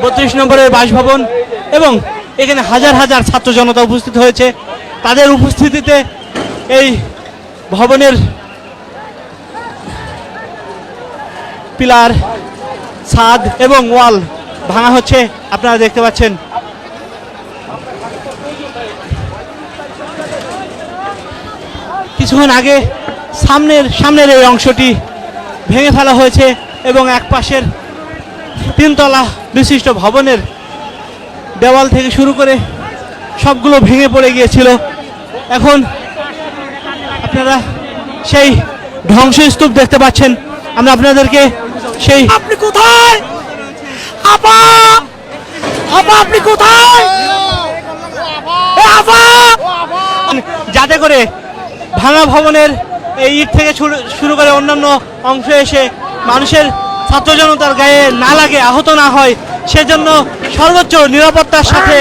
32 নম্বরের বাসভবন এবং এখানে হাজার হাজার ছাত্র জনতা উপস্থিত হয়েছে। তাদের উপস্থিতিতে এই ভবনের পিলার, ছাদ এবং ওয়াল ভাঙা হচ্ছে, আপনারা দেখতে পাচ্ছেন। কিছুক্ষণ আগে সামনের এই অংশটি ভেঙে ফেলা হয়েছে এবং এক পাশের 3 তলা বিশিষ্ট ভবনের দেওয়াল থেকে শুরু করে সবগুলো ভেঙে পড়ে গিয়েছিল। এখন আপনারা সেই ধ্বংসস্তূপ দেখতে পাচ্ছেন। আমরা আপনাদেরকে সেই আপনি কোথায় আপা আপা আপনি কোথায় আপা যাতে করে ভাঙা ভবনের এই ইট থেকে শুরু করে অন্যান্য অংশ এসে মানুষের ছাত্র জনতার গায়ে না লাগে, আহত না হয়, সেজন্য সর্বোচ্চ নিরাপত্তার সাথে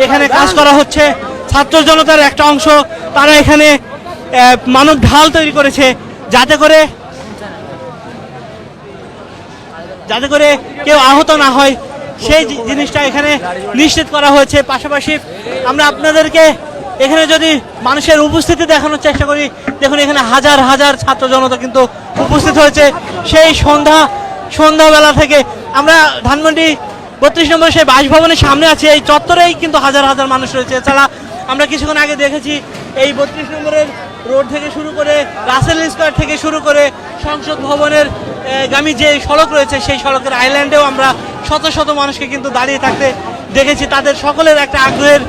এখানে কাজ করা হচ্ছে। ছাত্র জনতার একটা অংশ তারা এখানে মানব ঢাল তৈরি করেছে যাতে করে কেউ আহত না হয়, সেই জিনিসটা এখানে নিশ্চিত করা হয়েছে। পাশাপাশি আমরা আপনাদেরকে এখানে যদি মানুষের উপস্থিতি দেখানোর চেষ্টা করি, দেখুন এখানে হাজার হাজার ছাত্র জনতা কিন্তু উপস্থিত হয়েছে। সেই সন্ধ্যাবেলা থেকে আমরা ধানমন্ডি 32 নম্বর সেই বাসভবনের সামনে আছে, এই চত্বরেই কিন্তু হাজার হাজার মানুষ রয়েছে। এছাড়া আমরা কিছুক্ষণ আগে দেখেছি এই 32 নম্বরের রোড থেকে শুরু করে রাসেল স্কোয়ার থেকে শুরু করে সংসদ ভবনের গামী যে সড়ক রয়েছে, সেই সড়কের আইল্যান্ডেও আমরা শত শত মানুষকে কিন্তু দাঁড়িয়ে থাকতে দেখেছি। তাদের সকলের একটা আগ্রহের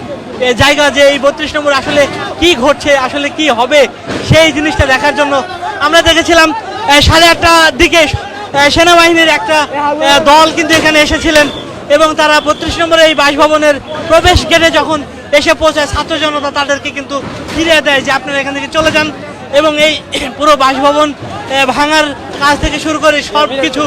জায়গা যে এই 32 নম্বর আসলে কি ঘটছে, আসলে কি হবে, সেই জিনিসটা দেখার জন্য আমরা দেখেছিলাম 8:30টার দিকে সেনাবাহিনীর একটা দল কিন্তু এখানে এসেছিলেন এবং তারা 32 নম্বরের এই বাসভবনের প্রবেশ গেটে যখন এসে পৌঁছায়, ছাত্র জনতা তাদেরকে কিন্তু ফিরিয়ে দেয় যে আপনারা এখান থেকে চলে যান। এবং এই পুরো বাসভবন ভাঙার কাজ থেকে শুরু করে সব কিছু